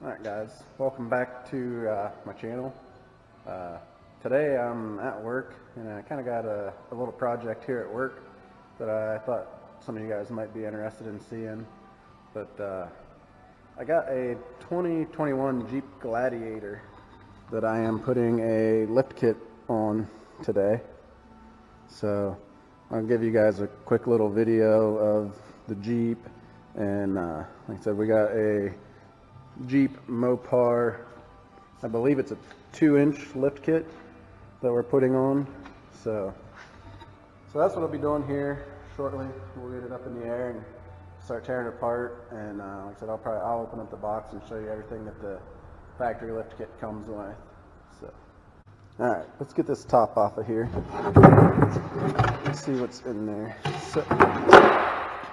Alright guys, welcome back to my channel. Today I'm at work and I kind of got a little project here at work that I thought some of you guys might be interested in seeing. But I got a 2021 Jeep Gladiator that I am putting a lift kit on today. So I'll give you guys a quick little video of the Jeep, and like I said, we got a Jeep Mopar, I believe it's a 2-inch lift kit that we're putting on. So that's what I'll be doing here shortly. We'll get it up in the air and start tearing it apart, and like I said, I'll open up the box and show you everything that the factory lift kit comes with. So alright, let's get this top off of here. Let's see what's in there. So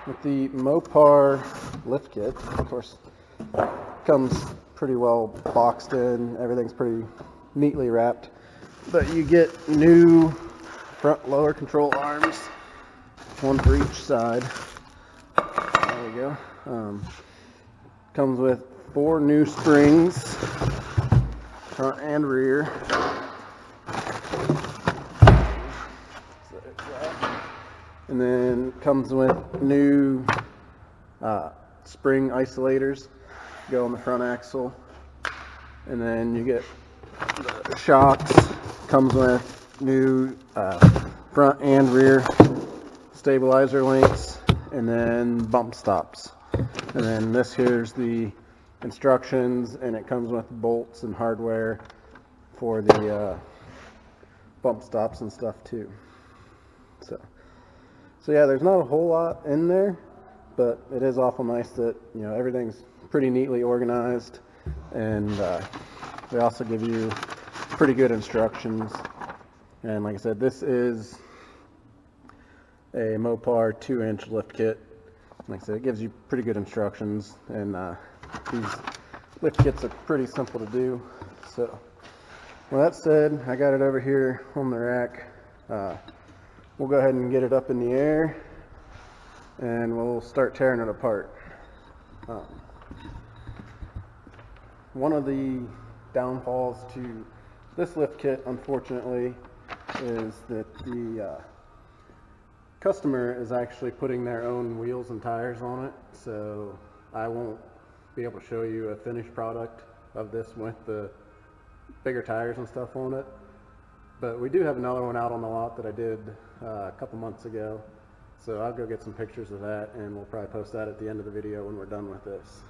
with the Mopar lift kit, of course, comes pretty well boxed in, everything's pretty neatly wrapped, but you get new front lower control arms, one for each side. There we go. Comes with 4 new springs, front and rear. And then comes with new spring isolators, go on the front axle. And then you get the shocks, comes with new front and rear stabilizer links, and then bump stops. And then this here's the instructions, and it comes with bolts and hardware for the bump stops and stuff too. So yeah, there's not a whole lot in there, but it is awful nice that, you know, everything's pretty neatly organized, and they also give you pretty good instructions. And like I said, this is a Mopar 2-inch lift kit. Like I said, it gives you pretty good instructions, and these lift kits are pretty simple to do. So with that said, I got it over here on the rack. We'll go ahead and get it up in the air, and we'll start tearing it apart. One of the downfalls to this lift kit, unfortunately, is that the customer is actually putting their own wheels and tires on it, so I won't be able to show you a finished product of this with the bigger tires and stuff on it. But we do have another one out on the lot that I did a couple months ago, so I'll go get some pictures of that, and we'll probably post that at the end of the video when we're done with this.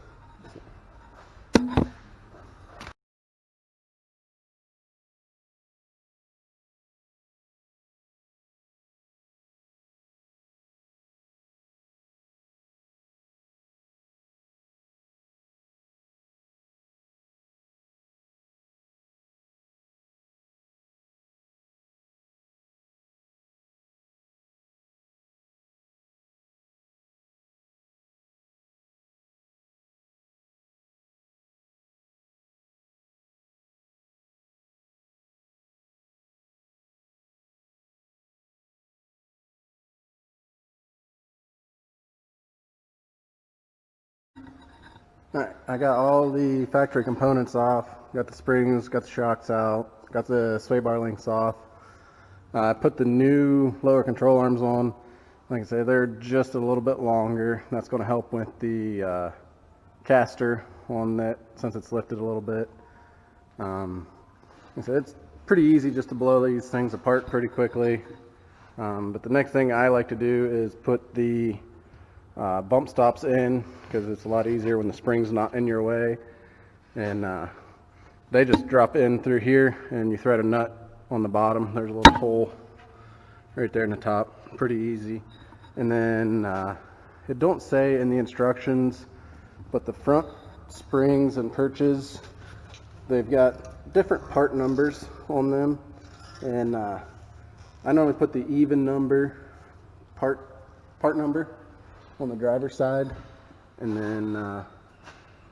Alright, I got all the factory components off, got the springs, got the shocks out, got the sway bar links off. I put the new lower control arms on. Like I say, they're just a little bit longer. That's going to help with the caster on that, since it's lifted a little bit. Like I said, it's pretty easy just to blow these things apart pretty quickly. But the next thing I like to do is put the bump stops in, because it's a lot easier when the spring's not in your way. And they just drop in through here, and you thread a nut on the bottom. There's a little hole right there in the top, pretty easy. And then it don't say in the instructions, but the front springs and perches, they've got different part numbers on them, and I normally put the even number part number on the driver's side, and then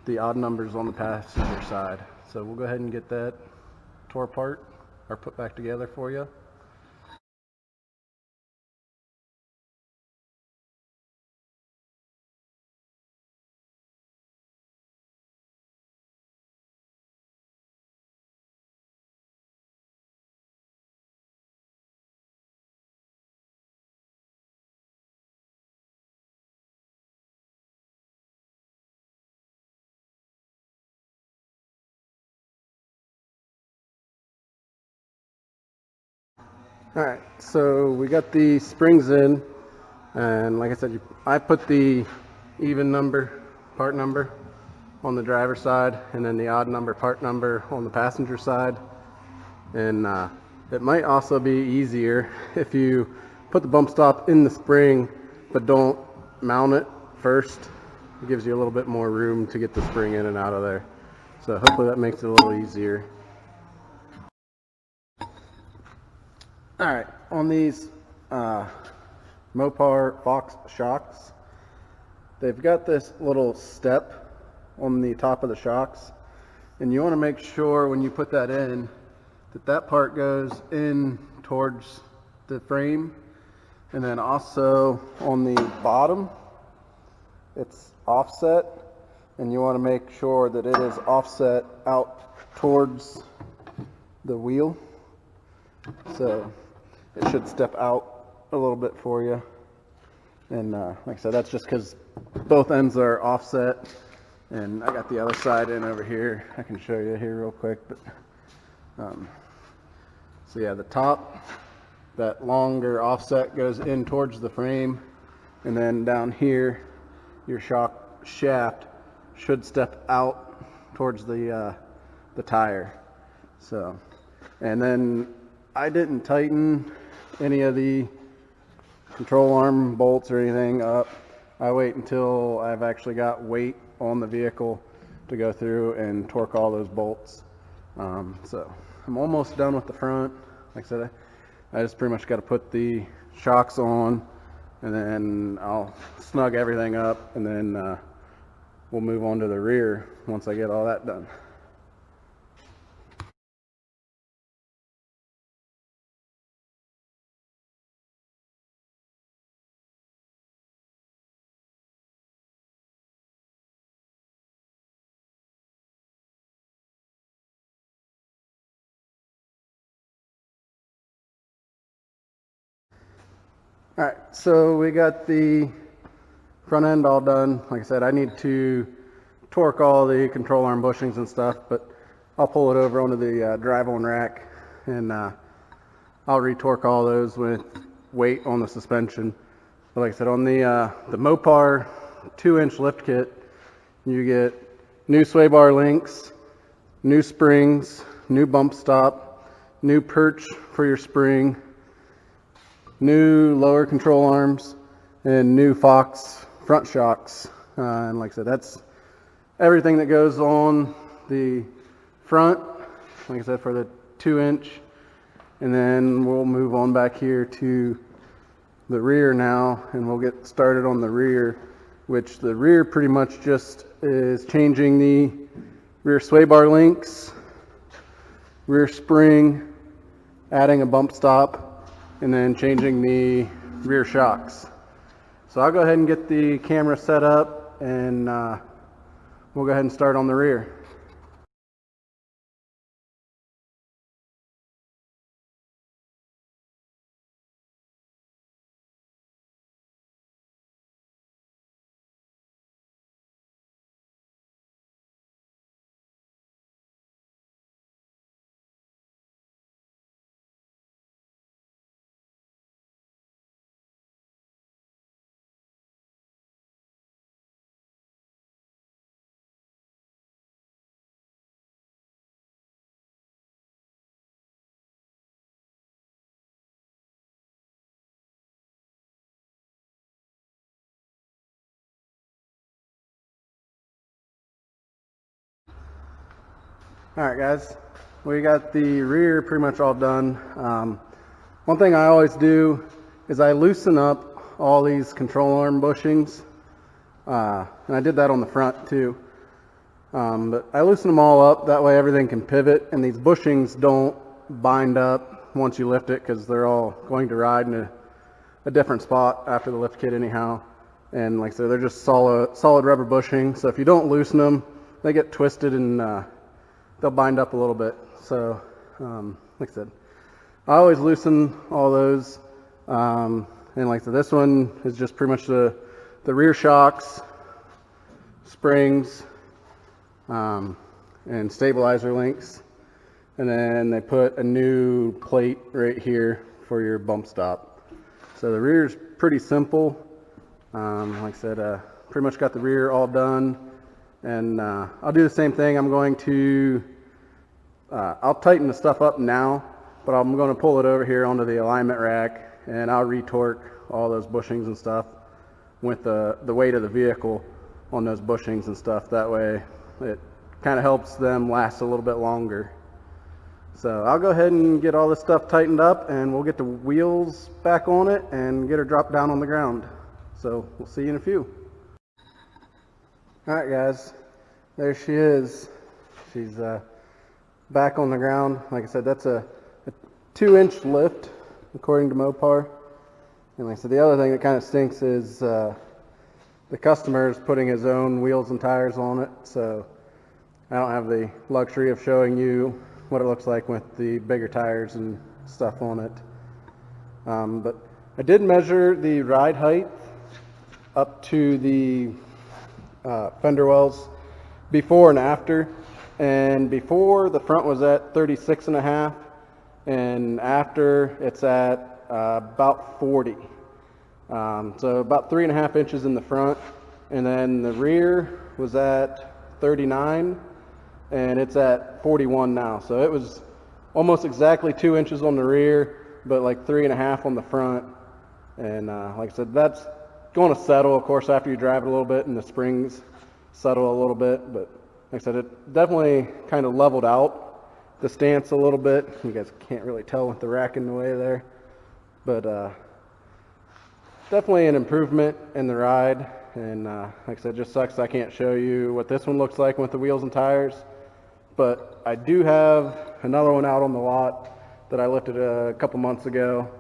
the odd numbers on the passenger side. So we'll go ahead and get that tore apart or put back together for you. Alright, so we got the springs in, and like I said, I put the even number, part number on the driver's side, and then the odd number, part number on the passenger side. And it might also be easier if you put the bump stop in the spring, but don't mount it first. It gives you a little bit more room to get the spring in and out of there. So hopefully that makes it a little easier. Alright, on these Mopar Fox shocks, they've got this little step on the top of the shocks, and you want to make sure when you put that in that that part goes in towards the frame, and then also on the bottom it's offset, and you want to make sure that it is offset out towards the wheel, so it should step out a little bit for you. And like I said, that's just because both ends are offset, and I got the other side in over here. I can show you here real quick. But so yeah, the top, that longer offset goes in towards the frame, and then down here your shock shaft should step out towards the tire. So, and then I didn't tighten any of the control arm bolts or anything up. I wait until I've actually got weight on the vehicle to go through and torque all those bolts. So I'm almost done with the front. Like I said, I just pretty much got to put the shocks on, and then I'll snug everything up, and then we'll move on to the rear once I get all that done. Alright, so we got the front end all done. Like I said, I need to torque all the control arm bushings and stuff, but I'll pull it over onto the drive-on rack, and I'll retorque all those with weight on the suspension. But like I said, on the Mopar 2-inch lift kit, you get new sway bar links, new springs, new bump stop, new perch for your spring, new lower control arms, and new Fox front shocks. And like I said, that's everything that goes on the front, like I said, for the 2-inch. And then we'll move on back here to the rear now, and we'll get started on the rear, which the rear pretty much just is changing the rear sway bar links, rear spring, adding a bump stop, and then changing the rear shocks. So I'll go ahead and get the camera set up, and we'll go ahead and start on the rear. Alright guys, we got the rear pretty much all done. One thing I always do is I loosen up all these control arm bushings, and I did that on the front too. But I loosen them all up, that way everything can pivot, and these bushings don't bind up once you lift it, because they're all going to ride in a different spot after the lift kit anyhow. And like I said, they're just solid rubber bushings, so if you don't loosen them, they get twisted and they'll bind up a little bit. So like I said, I always loosen all those, and like I said, this one is just pretty much the rear shocks, springs, and stabilizer links, and then they put a new plate right here for your bump stop. So the rear is pretty simple. Like I said, pretty much got the rear all done, and I'll do the same thing. I'm going to I'll tighten the stuff up now, but I'm going to pull it over here onto the alignment rack, and I'll retorque all those bushings and stuff with the weight of the vehicle on those bushings and stuff. That way it kind of helps them last a little bit longer. So I'll go ahead and get all this stuff tightened up, and we'll get the wheels back on it and get her dropped down on the ground. So we'll see you in a few. Alright guys, there she is. She's back on the ground. Like I said, that's a 2-inch lift according to Mopar. And like I said, the other thing that kind of stinks is the customer is putting his own wheels and tires on it, so I don't have the luxury of showing you what it looks like with the bigger tires and stuff on it. But I did measure the ride height up to the fender wells before and after. And before, the front was at 36.5, and after it's at about 40. So about 3.5 inches in the front, and then the rear was at 39, and it's at 41 now. So it was almost exactly 2 inches on the rear, but like 3.5 on the front. And like I said, that's going to settle, of course, after you drive it a little bit and the springs settle a little bit. But like I said, it definitely kind of leveled out the stance a little bit. You guys can't really tell with the rack in the way there, but definitely an improvement in the ride. And like I said, it just sucks I can't show you what this one looks like with the wheels and tires, but I do have another one out on the lot that I lifted a couple months ago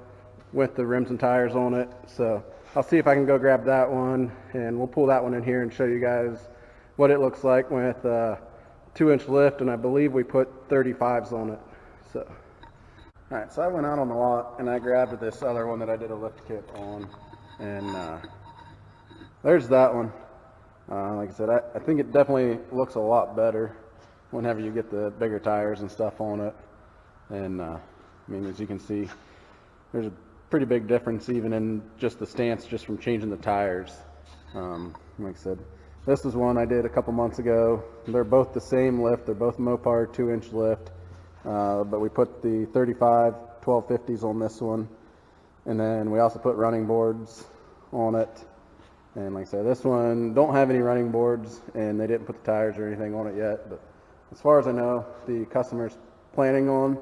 with the rims and tires on it. So I'll see if I can go grab that one, and we'll pull that one in here and show you guys what it looks like with a 2-inch lift, and I believe we put 35s on it. So, alright, so I went out on the lot and I grabbed this other one that I did a lift kit on, and there's that one. Like I said, I think it definitely looks a lot better whenever you get the bigger tires and stuff on it. And I mean, as you can see, there's a pretty big difference even in just the stance just from changing the tires. Like I said, this is one I did a couple months ago. They're both the same lift. They're both Mopar 2-inch lift, but we put the 35 1250s on this one, and then we also put running boards on it. And like I said, this one don't have any running boards, and they didn't put the tires or anything on it yet. But as far as I know, the customer's planning on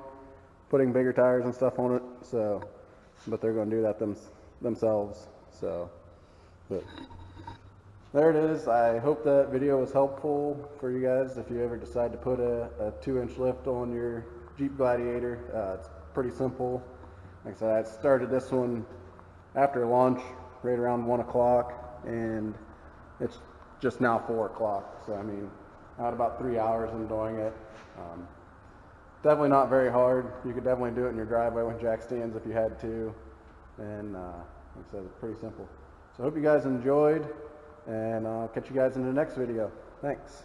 putting bigger tires and stuff on it. So, but they're going to do that themselves. So, but there it is. I hope that video was helpful for you guys if you ever decide to put a 2-inch lift on your Jeep Gladiator. It's pretty simple. Like I said, I started this one after lunch, right around 1 o'clock, and it's just now 4 o'clock. So I mean, I had about 3 hours in doing it. Definitely not very hard. You could definitely do it in your driveway with jack stands if you had to. And like I said, it's pretty simple. So I hope you guys enjoyed, and I'll catch you guys in the next video. Thanks.